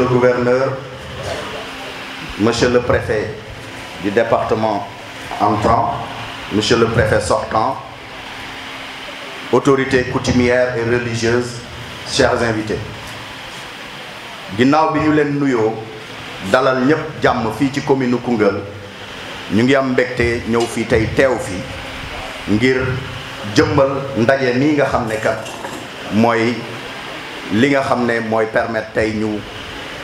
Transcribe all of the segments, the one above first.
le gouverneur, monsieur le préfet du département entrant, monsieur le préfet sortant, autorités coutumières et religieuses, chers invités. ginnaaw bi ñu leen nuyoo dalal ñëpp jàmm fii ci commune Koungheul ñu ngi am mbégte ñëw fii tey teew fii ngir jëmmal ndaje nii nga xam ne kat mooy li nga xam ne mooy permettre tey ñu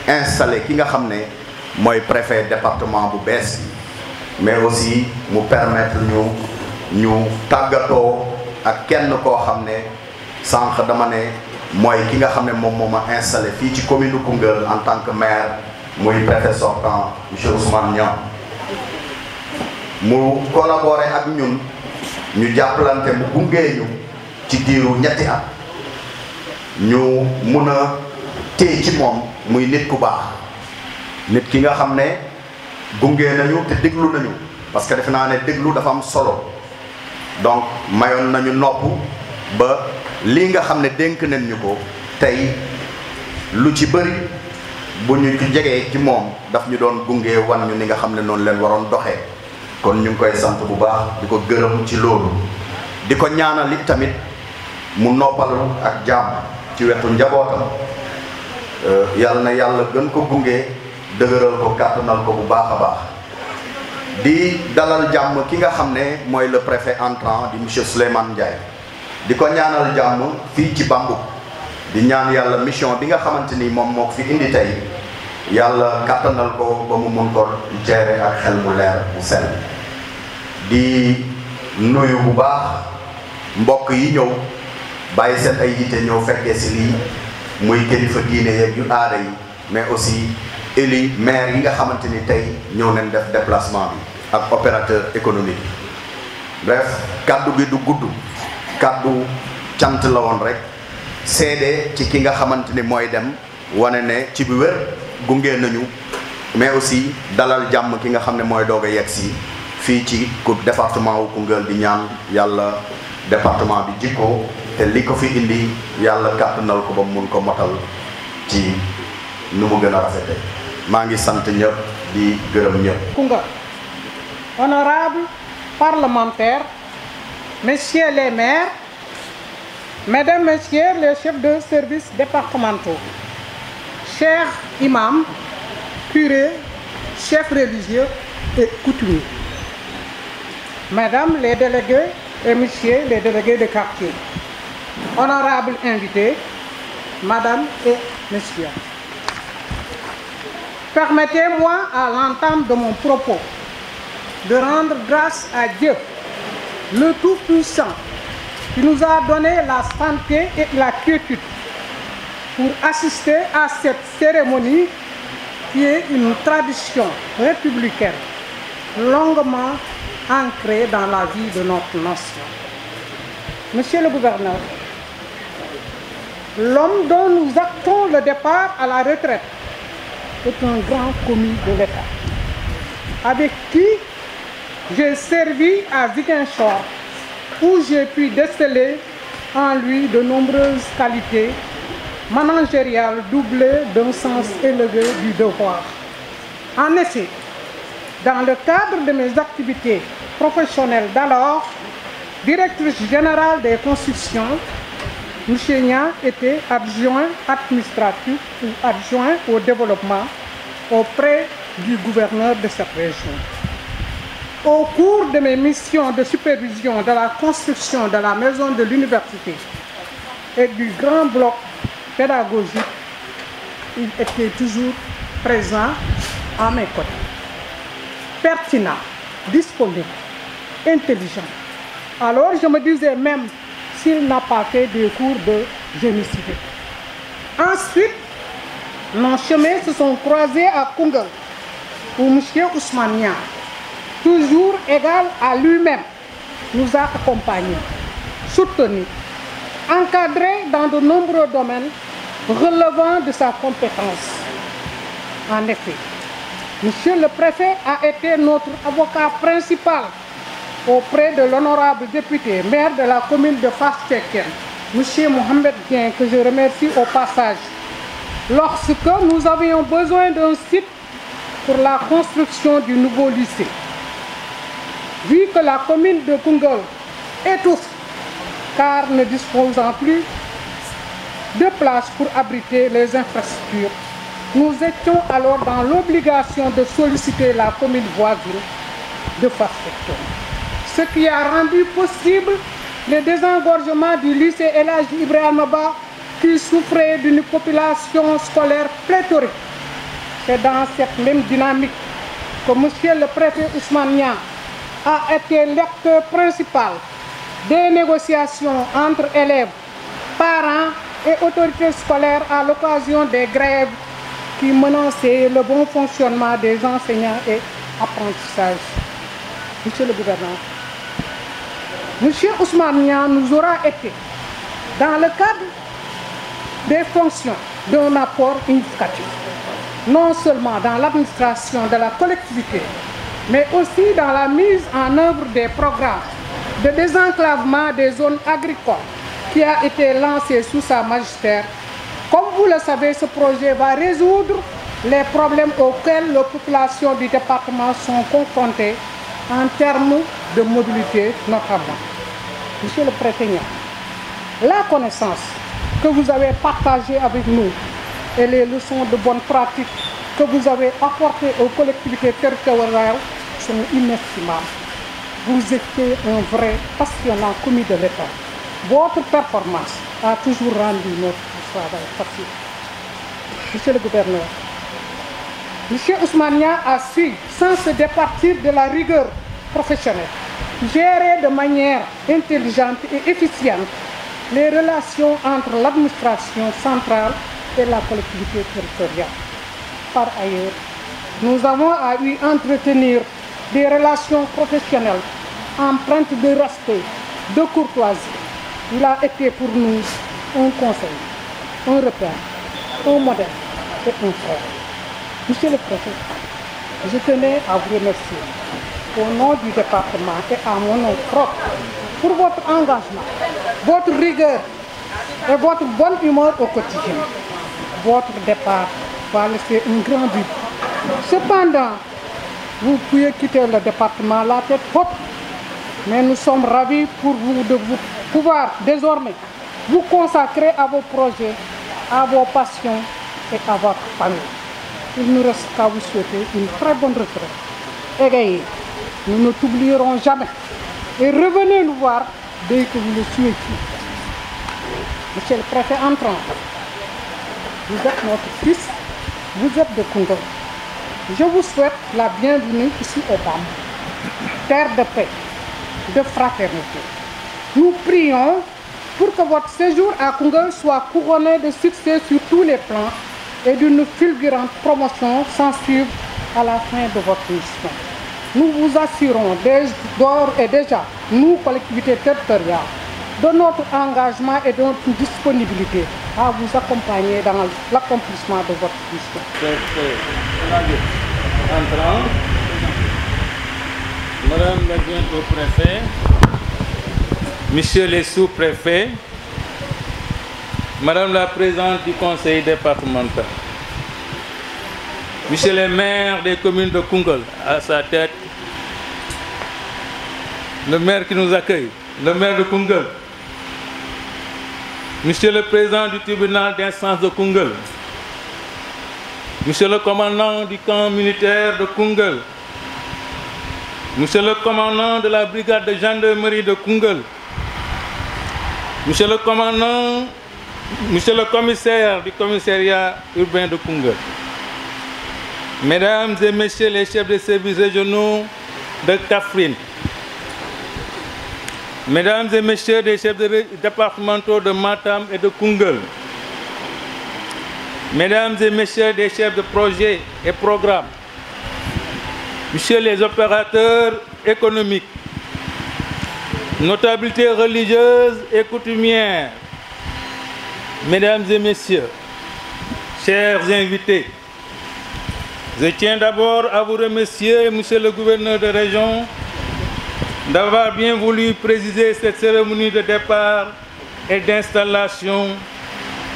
installer ki nga xam ne mooy préfet département bu bees mais aussi mu permettre ñu tàggatoo ak kenn koo xam ne sànq dama ne mooy ki nga xam ne moom moo ma installé fii ci commune Koungheul en tant que maire muy préfet sortant monsieur Ousmane Niang mu collaboré ak ñun ñu jàppalante mu gungee ñu ci diiru ñetti at ñu mun a téye ci moom muy nit ku baax nit ki nga xam ne gungee nañu te déglu nañu parce que defe naa ne déglu dafa am solo donc mayoon nañu nopp ba lii nga xam ne dénk nañ ñu ko tey lu ci bëri bu ñu ci jegee ci moom daf ñu doon gunge wan ñu ni nga xam ne noonu leen waroon doxee kon ñu ngi koy sant bu baax di ko gërëm ci loolu di ko ñaanal it tamit mu noppalu ak jàmm ci wetu njabootam yàlla na yàlla gën ko gunge dëgëral ko kàttanal ko bu baax a baax di dalal jàmm ki nga xam ne mooy le préfet entrant di monsieur Souleymane Ndiaye di ko ñaanal jàmm fii ci Bambouck di ñaan yàlla mission bi nga xamante ni moom moo ko fi indi tey yàlla kàttanal ko ba mu mun ko gérer ak xel mu leer bu sell di nuyu bu baax mbokk yi ñëw bàyyi seen ay yitte ñëw fekkee si lii muy kilifa diine yeeg yu aada yi mais aussi éli maire yi nga xamante ni tey ñëw nañ def déplacement bi ak opérateur économique bref kaddu gi du gudd kaddu cant la woon rek seede ci ki nga xamante ni mooy dem wane ne ci bi wér gunge nañu mais aussi dalal jàmm ki nga xam ne mooy doog a yegg si fii ci département wu Koungheul di ñaan yàlla département bi jikko te li ko fi indi yàlla kàttanal ko ba mun ko motal ci nu mu gën a rafete maa ngi sant ñëpp di gërëm ñëpp. Koungheul, honorable parlementaires, messieurs les maires, mesdames, messieurs les chefs de services départementaux, chers imams, curés, chefs religieux et coutumiers, mesdames les délégués et messieurs les délégués de quartier, honorables invités, mesdames et messieurs. Permettez-moi à l'entame de mon propos de rendre grâce à Dieu, le Tout-Puissant, qui nous a donné la santé et la quiétude pour assister à cette cérémonie qui est une tradition républicaine longuement ancrée dans la vie de notre nation. Monsieur le gouverneur, l'homme dont nous actons le départ à la retraite est un grand commis de l'État, avec qui j'ai servi à Ziguinchor, où j'ai pu déceler en lui de nombreuses qualités managériales doublées d'un sens élevé du devoir. En effet, dans le cadre de mes activités professionnelles d'alors, directrice générale des constructions, M. Niang était adjoint administratif ou adjoint au développement auprès du gouverneur de cette région. Au cours de mes missions de supervision de la construction de la maison de l'université et du grand bloc pédagogique, il était toujours présent à mes côtés. Pertinent, disponible, intelligent. Alors je me disais même s'il n'a pas fait des cours de génie civil. Ensuite, nos chemins se sont croisés à Koungheul, où M. Ousmane Niang, toujours égal à lui-même, nous a accompagnés, soutenus, encadrés dans de nombreux domaines relevant de sa compétence. En effet, Monsieur le préfet a été notre avocat principal auprès de l'honorable député maire de la commune de Fass Cekkeen, M. Mohamed Dieng, que je remercie au passage, lorsque nous avions besoin d'un site pour la construction du nouveau lycée. Vu que la commune de Koungheul étouffe, car ne disposant plus de place pour abriter les infrastructures, nous étions alors dans l'obligation de solliciter la commune voisine de Fass-Cekkeen. Ce qui a rendu possible le désengorgement du lycée El Hadji Ibrahima Ba, qui souffrait d'une population scolaire pléthorique. C'est dans cette même dynamique que M. le préfet Ousmane Niang a été l'acteur principal des négociations entre élèves, parents et autorités scolaires à l'occasion des grèves qui menaçaient le bon fonctionnement des enseignants et apprentissages. Monsieur le gouverneur, M. Ousmane Niang nous aura été, dans le cadre des fonctions, d'un apport significatif, non seulement dans l'administration de la collectivité, mais aussi dans la mise en œuvre des programmes de désenclavement des zones agricoles qui a été lancé sous sa magistère. Comme vous le savez, ce projet va résoudre les problèmes auxquels les populations du département sont confrontées en termes de mobilité notamment. Monsieur le préfet Niang, la connaissance que vous avez partagée avec nous et les leçons de bonne pratique que vous avez apportées aux collectivités territoriales sont inestimables. Vous étiez un vrai passionnant commis de l'État. Votre performance a toujours rendu notre travail facile. Monsieur le gouverneur, M. Ousmane Niang a su, sans se départir de la rigueur professionnelle, gérer de manière intelligente et efficiente les relations entre l'administration centrale et la collectivité territoriale. Par ailleurs, nous avons eu entretenir des relations professionnelles empreintes de respect, de courtoisie. Il a été pour nous un conseil, un repère, un modèle et un frère. Monsieur le préfet, je tenais à vous remercier au nom du département et à mon nom propre pour votre engagement, votre rigueur et votre bonne humeur au quotidien. Votre départ va laisser un grand vide. Cependant, vous pouvez quitter le département la tête haute, mais nous sommes ravis pour vous de vous pouvoir désormais vous consacrer à vos projets, à vos passions et à votre famille. Il ne reste qu'à vous souhaiter une très bonne retraite. Égayez, nous ne t'oublierons jamais et revenez nous voir dès que vous le souhaitez. Monsieur le préfet entrant, vous êtes notre fils, vous êtes de Koungheul. Je vous souhaite la bienvenue ici au BAM, terre de paix, de fraternité. Nous prions pour que votre séjour à Koungheul soit couronné de succès sur tous les plans et d'une fulgurante promotion sans suivre à la fin de votre mission. Nous vous assurons d'ores et déjà, nous, collectivités territoriales, de notre engagement et de notre disponibilité à vous accompagner dans l'accomplissement de votre mission. Entrant, Madame l'adjointe au préfet, Messieurs les sous-préfets, Madame la présidente du conseil départemental, Messieurs les maires des communes de Koungheul, à sa tête, le maire qui nous accueille, le maire de Koungheul, Monsieur le président du tribunal d'instance de Koungheul, Monsieur le commandant du camp militaire de Koungheul, Monsieur le commandant de la brigade de gendarmerie de Koungheul, Monsieur le commandant, Monsieur le commissaire du commissariat urbain de Koungheul, Mesdames et Messieurs les chefs de services régionaux de Kaffrine, Mesdames et Messieurs les chefs départementaux de Matam et de Koungheul, Mesdames et Messieurs les chefs de projet et programmes, Messieurs les opérateurs économiques, notabilités religieuses et coutumières, Mesdames et Messieurs, chers invités, je tiens d'abord à vous remercier, Monsieur le gouverneur de région, d'avoir bien voulu présider cette cérémonie de départ et d'installation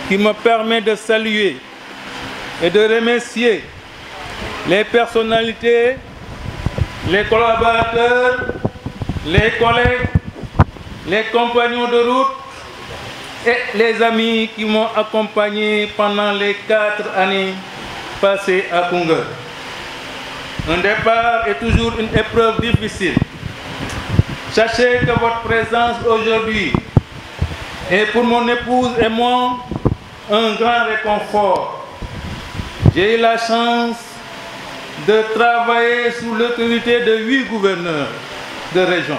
qui me permet de saluer et de remercier les personnalités, les collaborateurs, les collègues, les compagnons de route et les amis qui m'ont accompagné pendant les 4 années passées à Koungheul. Un départ est toujours une épreuve difficile. Sachez que votre présence aujourd'hui est pour mon épouse et moi un grand réconfort. J'ai eu la chance de travailler sous l'autorité de 8 gouverneurs de région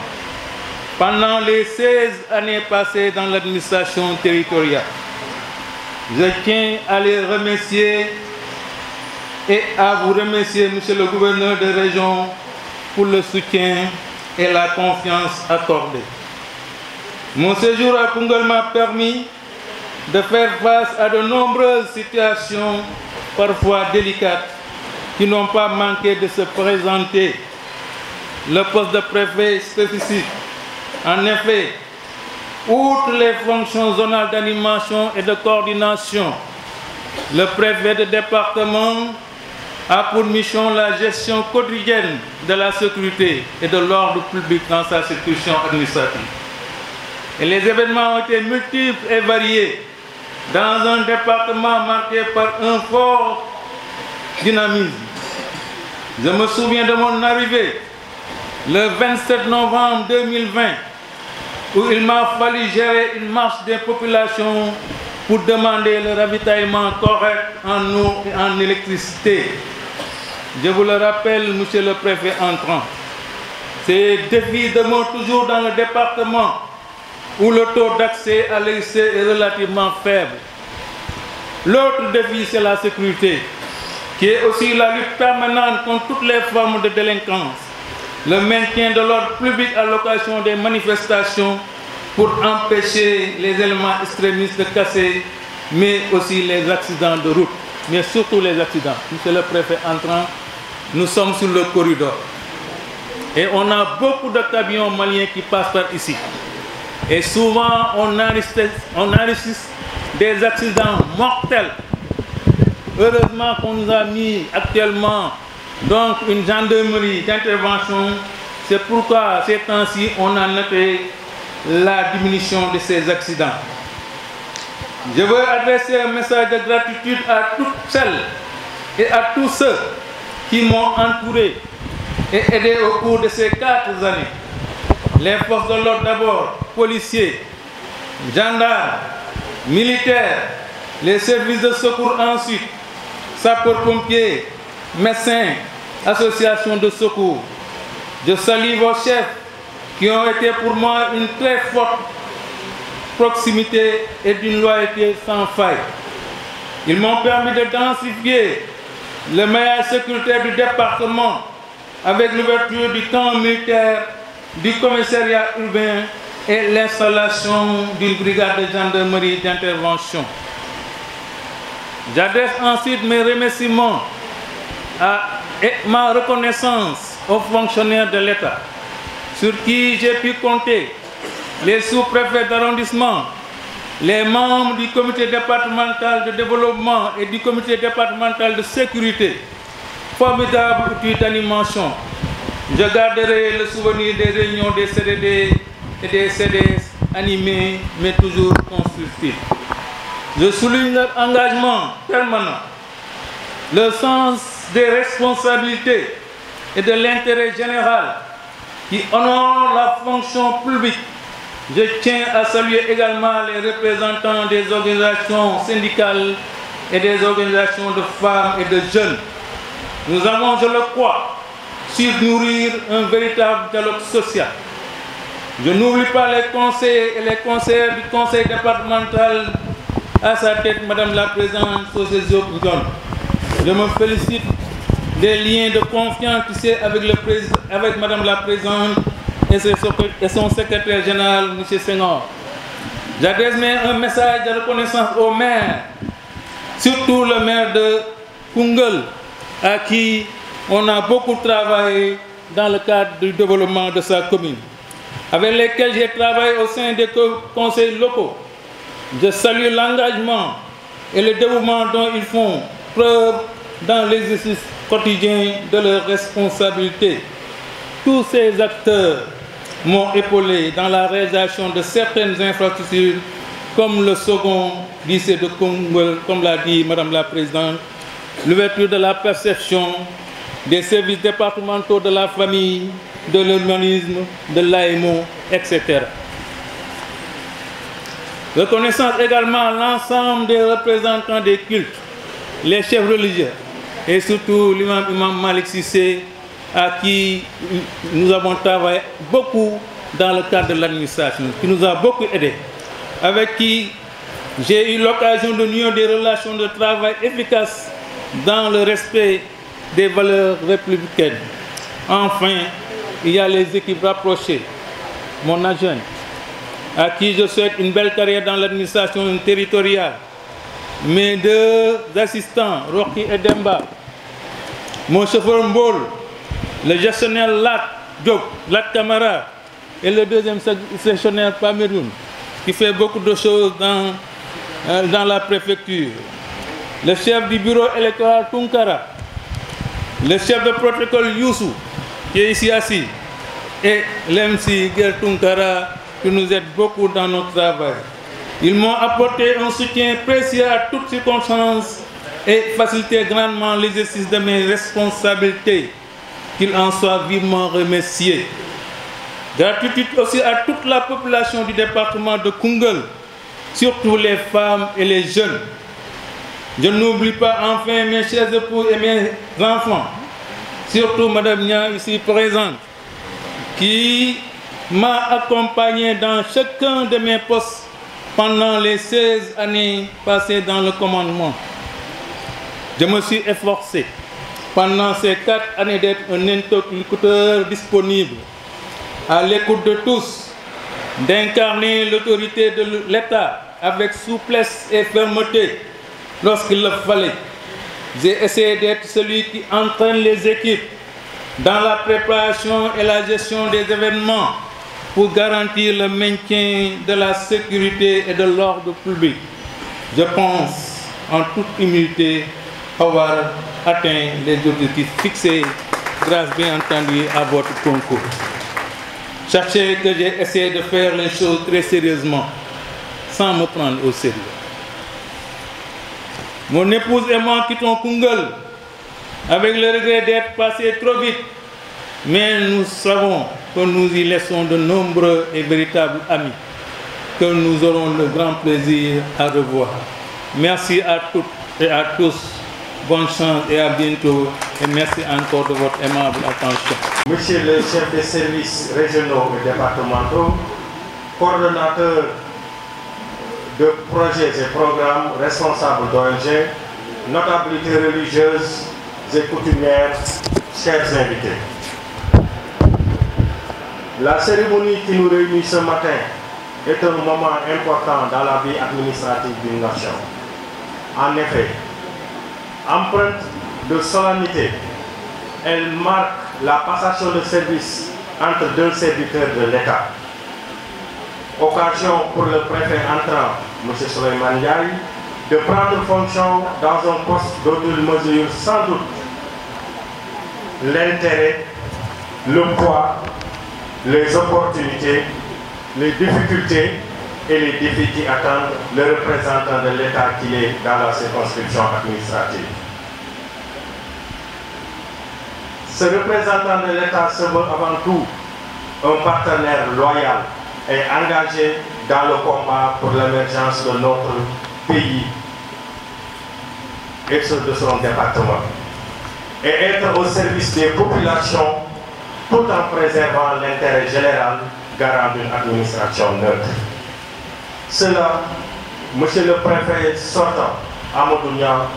pendant les 16 années passées dans l'administration territoriale. Je tiens à les remercier et à vous remercier, Monsieur le gouverneur de région, pour le soutien et la confiance accordée. Mon séjour à Koungheul m'a permis de faire face à de nombreuses situations, parfois délicates, qui n'ont pas manqué de se présenter. Le poste de préfet spécifique. En effet, outre les fonctions zonales d'animation et de coordination, le préfet de département a pour mission la gestion quotidienne de la sécurité et de l'ordre public dans sa circonscription administrative. Et les événements ont été multiples et variés dans un département marqué par un fort dynamisme. Je me souviens de mon arrivée le 27 novembre 2020, où il m'a fallu gérer une marche des populations pour demander le ravitaillement correct en eau et en électricité. Je vous le rappelle, monsieur le préfet entrant, ces défis demeurent toujours dans le département où le taux d'accès à l'électricité est relativement faible. L'autre défi, c'est la sécurité, qui est aussi la lutte permanente contre toutes les formes de délinquance, le maintien de l'ordre public à l'occasion des manifestations pour empêcher les éléments extrémistes de casser, mais aussi les accidents de route, mais surtout les accidents. Monsieur le préfet entrant, nous sommes sur le corridor et on a beaucoup de camions maliens qui passent par ici. Et souvent, on enregistre des accidents mortels. Heureusement qu'on nous a mis actuellement donc une gendarmerie d'intervention. C'est pourquoi ces temps-ci, on a noté la diminution de ces accidents. Je veux adresser un message de gratitude à toutes celles et à tous ceux qui m'ont entouré et aidé au cours de ces 4 années. Les forces de l'ordre d'abord, policiers, gendarmes, militaires, les services de secours ensuite, sapeurs-pompiers, médecins, associations de secours. Je salue vos chefs qui ont été pour moi une très forte proximité et d'une loyauté sans faille. Ils m'ont permis de densifier le maillage sécuritaire du département avec l'ouverture du camp militaire, du commissariat urbain et l'installation d'une brigade de gendarmerie d'intervention. J'adresse ensuite mes remerciements et ma reconnaissance aux fonctionnaires de l'État, sur qui j'ai pu compter, les sous-préfets d'arrondissement, les membres du comité départemental de développement et du comité départemental de sécurité, formidable outil d'animation. Je garderai le souvenir des réunions des CDD et des CDS animés, mais toujours constructifs. Je souligne leur engagement permanent, le sens des responsabilités et de l'intérêt général qui honore la fonction publique. Je tiens à saluer également les représentants des organisations syndicales et des organisations de femmes et de jeunes. Nous avons, je le crois, su nourrir un véritable dialogue social. Je n'oublie pas les conseillers et les conseillères du conseil départemental, à sa tête, Madame la Présidente Sosé Diop Ndione. Je me félicite des liens de confiance tissés avec Madame la Présidente et son secrétaire général, M. Senghor. J'adresse un message de reconnaissance au maire, surtout le maire de Koungheul, à qui on a beaucoup travaillé dans le cadre du développement de sa commune, avec lesquels j'ai travaillé au sein des conseils locaux. Je salue l'engagement et le dévouement dont ils font preuve dans l'exercice quotidien de leurs responsabilités. Tous ces acteurs m'ont épaulé dans la réalisation de certaines infrastructures, comme le second lycée de Koungheul, comme l'a dit Madame la Présidente, l'ouverture de la perception des services départementaux de la famille, de l'urbanisme, de l'AMO, etc. Reconnaissance également à l'ensemble des représentants des cultes, les chefs religieux et surtout l'imam Malik Sissé, à qui nous avons travaillé beaucoup dans le cadre de l'administration, qui nous a beaucoup aidés, avec qui j'ai eu l'occasion de nouer des relations de travail efficaces dans le respect des valeurs républicaines. Enfin, il y a les équipes rapprochées, mon adjoint, à qui je souhaite une belle carrière dans l'administration territoriale, mes deux assistants, Rocky et Demba, mon chauffeur Mbol, le gestionnaire Lat Kamara et le deuxième gestionnaire Pameroun, qui fait beaucoup de choses dans la préfecture, le chef du bureau électoral Tunkara, le chef de protocole Youssou, qui est ici assis, et l'MC Guer Tunkara, qui nous aide beaucoup dans notre travail. Ils m'ont apporté un soutien précieux à toutes circonstances et facilité grandement l'exercice de mes responsabilités. Qu'ils en soient vivement remerciés. Gratitude aussi à toute la population du département de Koungheul, surtout les femmes et les jeunes. Je n'oublie pas enfin mes chers époux et mes enfants, surtout Madame Nia ici présente, qui m'a accompagné dans chacun de mes postes pendant les 16 années passées dans le commandement. Je me suis efforcé pendant ces 4 années d'être un interlocuteur disponible, à l'écoute de tous, d'incarner l'autorité de l'État avec souplesse et fermeté lorsqu'il le fallait. J'ai essayé d'être celui qui entraîne les équipes dans la préparation et la gestion des événements pour garantir le maintien de la sécurité et de l'ordre public. Je pense, en toute humilité, avoir atteint les objectifs fixés grâce bien entendu à votre concours. Sachez que j'ai essayé de faire les choses très sérieusement, sans me prendre au sérieux. Mon épouse et moi quittons Koungheul avec le regret d'être passés trop vite, mais nous savons que nous y laissons de nombreux et véritables amis, que nous aurons le grand plaisir à revoir. Merci à toutes et à tous. Bonne chance et à bientôt. Et merci encore de votre aimable attention. Monsieur le chef des services régionaux et départementaux, coordonnateur de projets et programmes, responsable d'ONG, notabilités religieuses et coutumières, chers invités. La cérémonie qui nous réunit ce matin est un moment important dans la vie administrative d'une nation. En effet, empreinte de solennité, elle marque la passation de service entre deux serviteurs de l'État. Occasion pour le préfet entrant, M. Souleymane Ndiaye, de prendre fonction dans un poste dont il mesure sans doute l'intérêt, le poids, les opportunités, les difficultés et les défis qui attendent le représentant de l'État qu'il est dans la circonscription administrative. Ce représentant de l'État se veut avant tout un partenaire loyal et engagé dans le combat pour l'émergence de notre pays et de son département, et être au service des populations tout en préservant l'intérêt général garant d'une administration neutre. Cela, Monsieur le préfet sortant, Amadou Nia,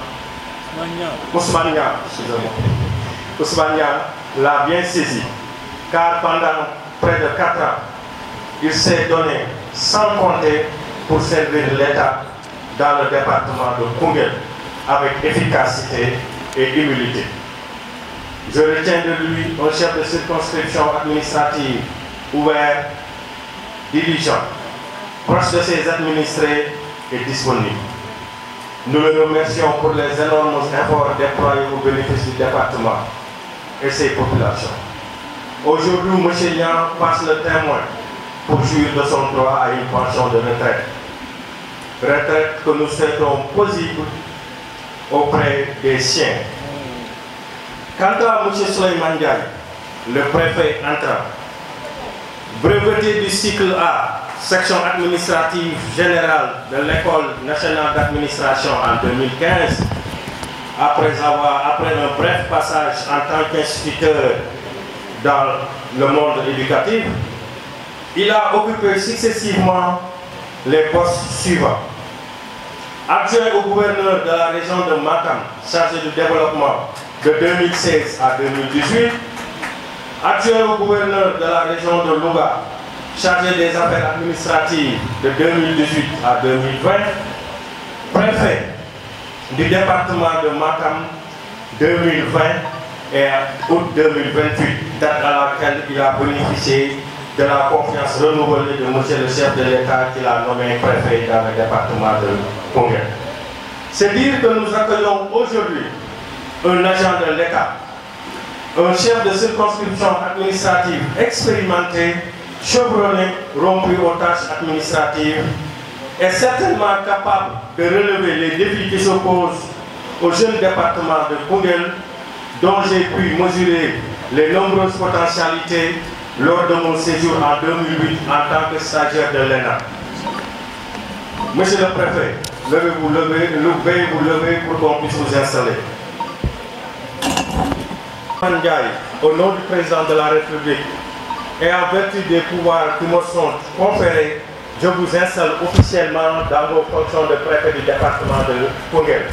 Ousmane Nia, excusez-moi, Ousmane Nia l'a bien saisi, car pendant près de 4 ans, il s'est donné sans compter pour servir l'État dans le département de Koungheul avec efficacité et humilité. Je retiens de lui un chef de circonscription administrative ouvert, diligent, proche de ses administrés et disponible. Nous le remercions pour les énormes efforts déployés au bénéfice du département et ses populations. Aujourd'hui, M. Niang passe le témoin pour jouir de son droit à une pension de retraite. Retraite que nous souhaitons possible auprès des siens. Quant à M. Souleymane Ndiaye, le préfet entrant, breveté du cycle A, section administrative générale de l'École nationale d'administration en 2015, après un bref passage en tant qu'instituteur dans le monde éducatif, il a occupé successivement les postes suivants. Adjoint au gouverneur de la région de Matam, chargé du développement de 2016 à 2018, adjoint au gouverneur de la région de Louga, chargé des affaires administratives de 2018 à 2020, préfet du département de Matam 2020 et août 2028, date à laquelle il a bénéficié de la confiance renouvelée de M. le chef de l'État qui l'a nommé préfet dans le département de Koungheul. C'est dire que nous accueillons aujourd'hui un agent de l'État, un chef de circonscription administrative expérimenté, chevronné, rompu aux tâches administratives, est certainement capable de relever les défis qui s'opposent au jeune département de Koungheul, dont j'ai pu mesurer les nombreuses potentialités lors de mon séjour en 2008 en tant que stagiaire de l'ENA. Monsieur le préfet, veuillez vous lever pour qu'on puisse vous installer. Au nom du président de la République et en vertu des pouvoirs qui me sont conférés, je vous installe officiellement dans vos fonctions de préfet du département de Koungheul.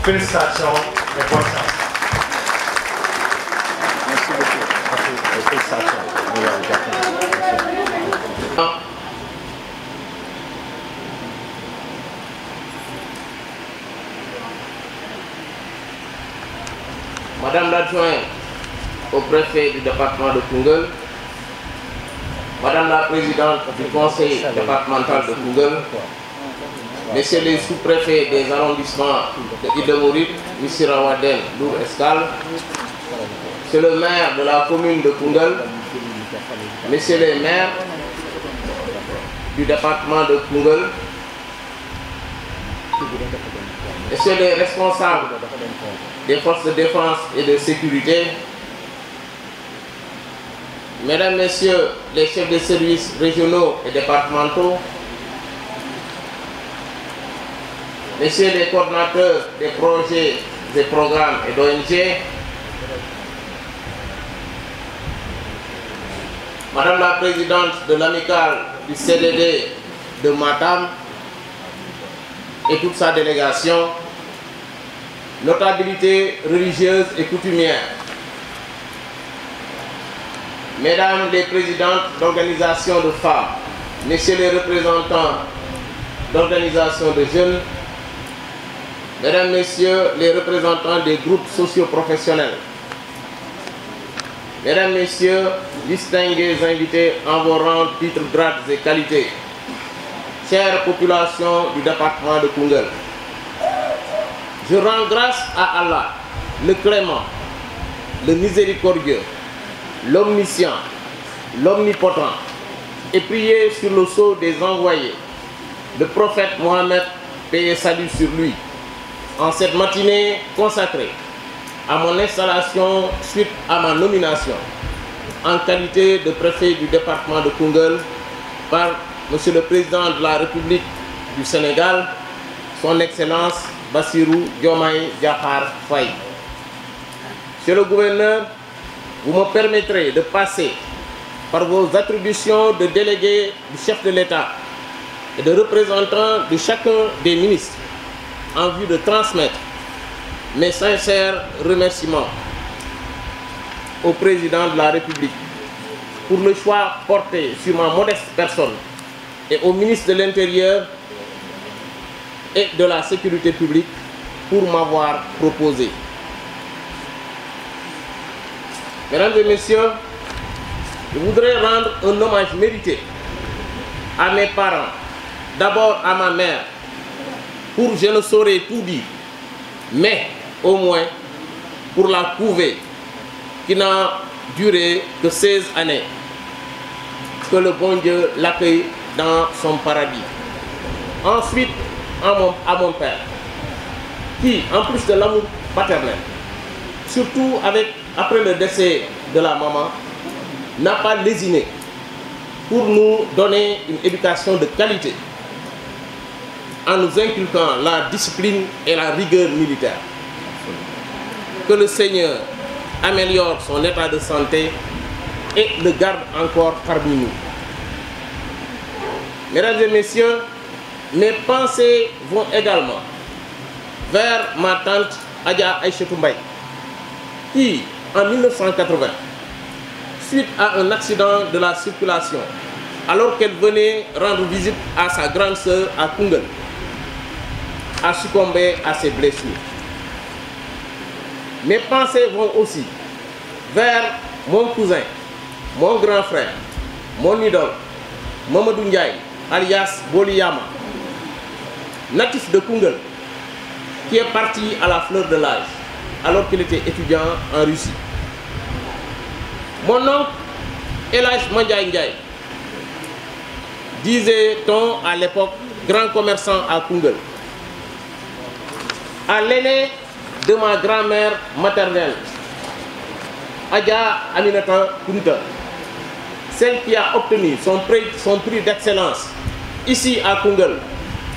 Félicitations et bonne chance. Merci beaucoup. Félicitations. Madame l'adjointe au préfet du département de Koungheul, Madame la présidente du conseil départemental de Koungheul, Messieurs les sous-préfets des arrondissements de Idemourid, M. Rawaden, Lour Escale, Monsieur le maire de la commune de Koungheul, Messieurs les maires du département de Koungheul, Messieurs les responsables des forces de défense et de sécurité, Mesdames, Messieurs les chefs de services régionaux et départementaux, Messieurs les coordonnateurs des projets, des programmes et d'ONG, Madame la présidente de l'amicale du CDD de Matam et toute sa délégation, notabilité religieuse et coutumière, Mesdames les présidentes d'organisations de femmes, Messieurs les représentants d'organisations de jeunes, Mesdames, Messieurs les représentants des groupes socio-professionnels, Mesdames, Messieurs, distingués invités en vos rangs, titres, grades et qualités, chère population du département de Koungheul, je rends grâce à Allah, le clément, le miséricordieux, l'omniscient, l'omnipotent, et prier sur le sceau des envoyés, le prophète Mohammed, paix et salut sur lui, en cette matinée consacrée à mon installation suite à ma nomination en qualité de préfet du département de Koungheul par Monsieur le Président de la République du Sénégal, Son Excellence Bassirou Diomaye Diakhar Faye. Monsieur le gouverneur, vous me permettrez de passer par vos attributions de délégué du chef de l'État et de représentant de chacun des ministres en vue de transmettre mes sincères remerciements au président de la République pour le choix porté sur ma modeste personne et au ministre de l'Intérieur et de la Sécurité publique pour m'avoir proposé. Mesdames et messieurs, je voudrais rendre un hommage mérité à mes parents, d'abord à ma mère, pour je ne saurais tout dire, mais au moins pour la couvée qui n'a duré que 16 années, que le bon Dieu l'accueille dans son paradis. Ensuite, à mon père, qui, en plus de l'amour paternel, surtout après le décès de la maman, n'a pas lésiné pour nous donner une éducation de qualité, en nous inculquant la discipline et la rigueur militaire. Que le Seigneur améliore son état de santé et le garde encore parmi nous. Mesdames et messieurs, mes pensées vont également vers ma tante Adja Aïchetou Mbaye, qui, en 1980, suite à un accident de la circulation, alors qu'elle venait rendre visite à sa grande sœur à Koungheul, a succombé à ses blessures. Mes pensées vont aussi vers mon cousin, mon grand frère, mon idole, Mamadou Ndiaye, alias Boliyama, natif de Koungheul, qui est parti à la fleur de l'âge, alors qu'il était étudiant en Russie. Mon oncle, El Hadj Mandiaye Ndiaye, disait-on à l'époque, grand commerçant à Koungheul. À l'aîné de ma grand-mère maternelle, Adja Aminata Kunta, celle qui a obtenu son prix d'excellence ici à Koungheul,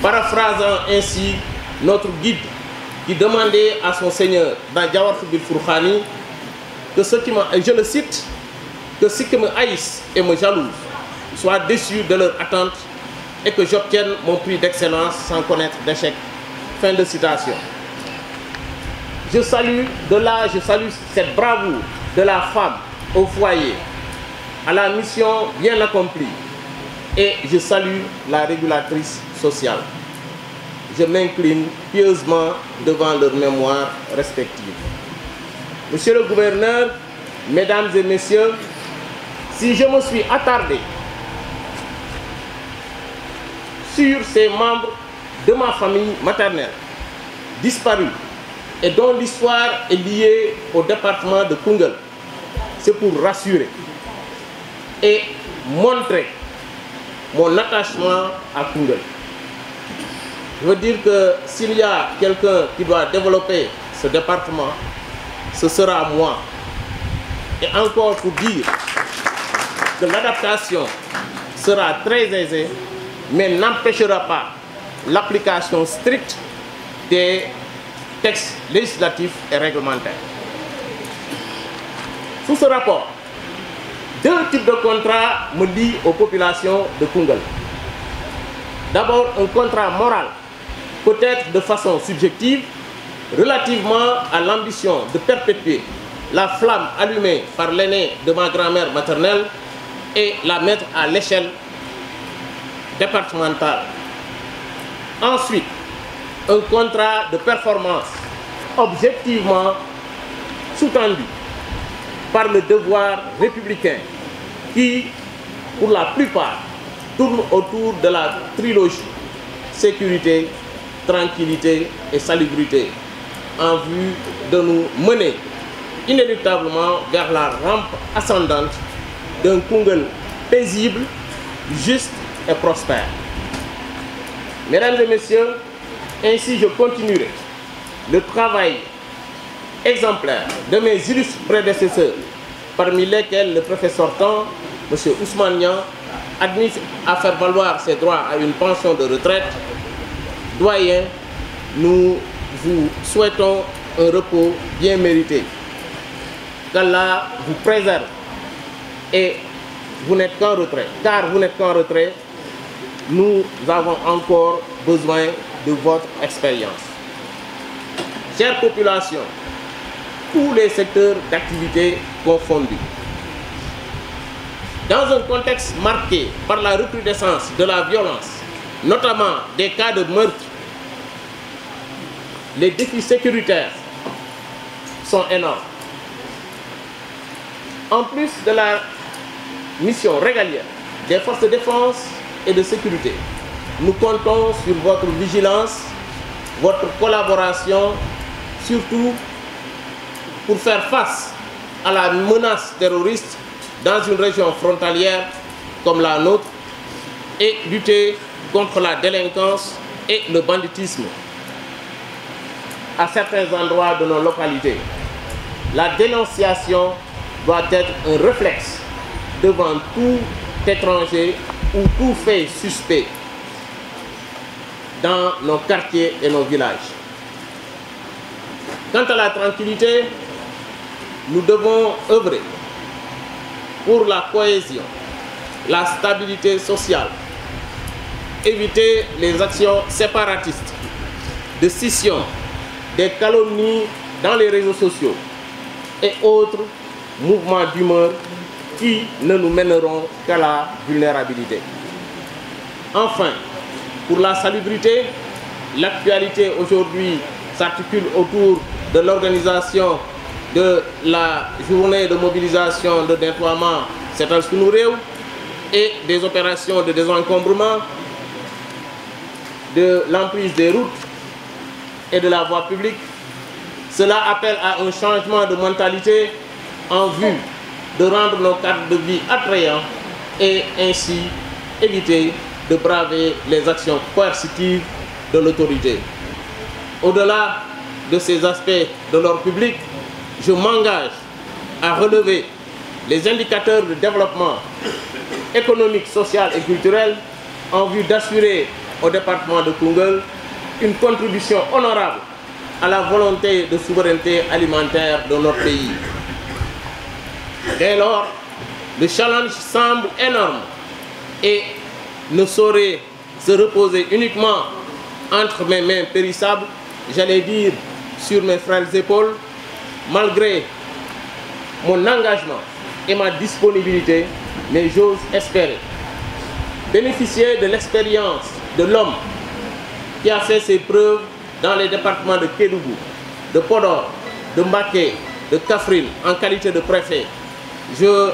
paraphrasant ainsi notre guide qui demandait à son seigneur dans Jawar Bil Fourkhani que ce qui je le cite, que ceux qui me haïssent et me jalousent soient déçus de leur attente et que j'obtienne mon prix d'excellence sans connaître d'échec. Fin de citation. Je salue cette bravoure de la femme au foyer, à la mission bien accomplie, et je salue la régulatrice sociale. Je m'incline pieusement devant leurs mémoires respectives. Monsieur le gouverneur, mesdames et messieurs, si je me suis attardé sur ces membres de ma famille maternelle disparus et dont l'histoire est liée au département de Koungheul, c'est pour rassurer et montrer mon attachement à Koungheul. Je veux dire que s'il y a quelqu'un qui doit développer ce département, ce sera moi. Et encore pour dire que l'adaptation sera très aisée, mais n'empêchera pas l'application stricte des textes législatifs et réglementaires. Sous ce rapport, deux types de contrats me lient aux populations de Koungheul. D'abord, un contrat moral, peut-être de façon subjective, relativement à l'ambition de perpétuer la flamme allumée par l'aîné de ma grand-mère maternelle et la mettre à l'échelle départementale. Ensuite, un contrat de performance objectivement sous-tendu par le devoir républicain qui, pour la plupart, tourne autour de la trilogie sécurité, tranquillité et salubrité, en vue de nous mener inéluctablement vers la rampe ascendante d'un Koungheul paisible, juste et prospère. Mesdames et messieurs, ainsi je continuerai le travail exemplaire de mes illustres prédécesseurs, parmi lesquels le préfet sortant, M. Ousmane Niang, admis à faire valoir ses droits à une pension de retraite. Doyen, nous vous souhaitons un repos bien mérité. Qu'Allah vous préserve et vous n'êtes qu'en retrait. Car vous n'êtes qu'en retrait, nous avons encore besoin de votre expérience. Chère population, tous les secteurs d'activité confondus. Dans un contexte marqué par la recrudescence de la violence, notamment des cas de meurtre, les défis sécuritaires sont énormes. En plus de la mission régalienne des forces de défense et de sécurité, nous comptons sur votre vigilance votre collaboration, surtout pour faire face à la menace terroriste dans une région frontalière comme la nôtre et lutter contre la délinquance et le banditisme à certains endroits de nos localités. La dénonciation doit être un réflexe devant tout étranger ou tout fait suspect dans nos quartiers et nos villages. Quant à la tranquillité, nous devons œuvrer pour la cohésion, la stabilité sociale, éviter les actions séparatistes, de scission, des calomnies dans les réseaux sociaux et autres mouvements d'humeur qui ne nous mèneront qu'à la vulnérabilité. Enfin, pour la salubrité, l'actualité aujourd'hui s'articule autour de l'organisation de la journée de mobilisation de nettoiement Setal Sunu Réew et des opérations de désencombrement de l'emprise des routes et de la voie publique. Cela appelle à un changement de mentalité en vue de rendre nos cadres de vie attrayants et ainsi éviter de braver les actions coercitives de l'autorité. Au-delà de ces aspects de l'ordre public, je m'engage à relever les indicateurs de développement économique, social et culturel en vue d'assurer au département de Koungheul une contribution honorable à la volonté de souveraineté alimentaire de notre pays. Dès lors, le challenge semble énorme et ne saurait se reposer uniquement entre mes mains périssables, j'allais dire sur mes frêles épaules. Malgré mon engagement et ma disponibilité, mais j'ose espérer bénéficier de l'expérience de l'homme qui a fait ses preuves dans les départements de Kédougou, de Podor, de Mbaké, de Kaffrine en qualité de préfet. Je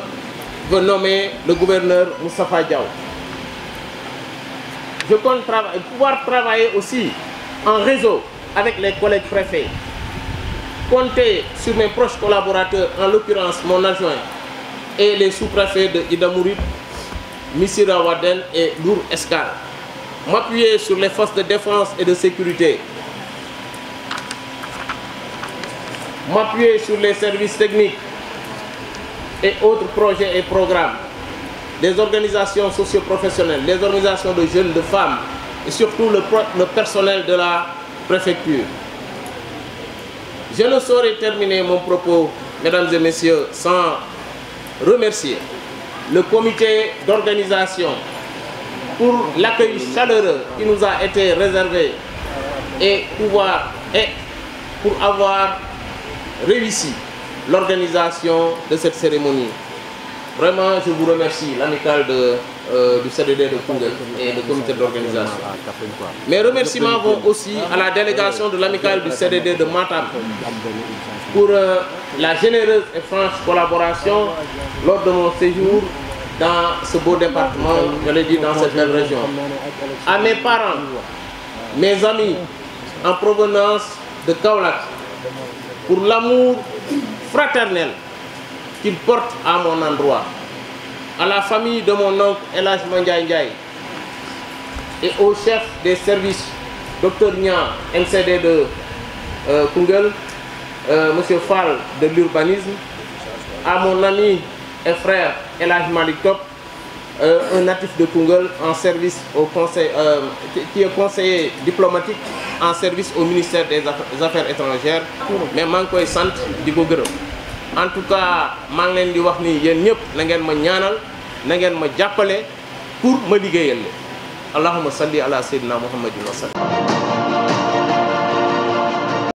veux nommer le gouverneur Moustapha Diaw. Je compte pouvoir travailler aussi en réseau avec les collègues préfets. Compter sur mes proches collaborateurs, en l'occurrence mon adjoint et les sous-préfets de Ida Mouride, Missira Waden et Lour Escal. M'appuyer sur les forces de défense et de sécurité. M'appuyer sur les services techniques et autres projets et programmes, des organisations socio-professionnelles, les organisations de jeunes, de femmes et surtout le personnel de la préfecture. Je ne saurais terminer mon propos, mesdames et messieurs, sans remercier le comité d'organisation pour l'accueil chaleureux qui nous a été réservé et pour avoir réussi l'organisation de cette cérémonie. Vraiment, je vous remercie, l'amicale du CDD de Koungheul et le comité d'organisation. Mes remerciements vont aussi à la délégation de l'amicale du CDD de Matam pour la généreuse et franche collaboration lors de mon séjour dans ce beau département, je l'ai dit, dans cette belle région. À mes parents, mes amis en provenance de Kaolack, pour l'amour fraternel qu'ils portent à mon endroit, à la famille de mon oncle El Hadj Mandiaye Ndiaye et au chef des services, Dr Nia, NCD de Koungheul, M. Fall de l'urbanisme, à mon ami et frère El Hadj Malik Top, un natif de Koungheul en service au conseil, qui est conseiller diplomatique en service au ministère des Affaires étrangères, mais je suis sant di ko gërëm. En tout cas, je ngi leen di wax ni yéen ñëpp na ngeen ma ñaanal, na ngeen ma jàppale pour ma liggéeyal. Allahumma salli ala sayyidina Muhammadin wa sallam.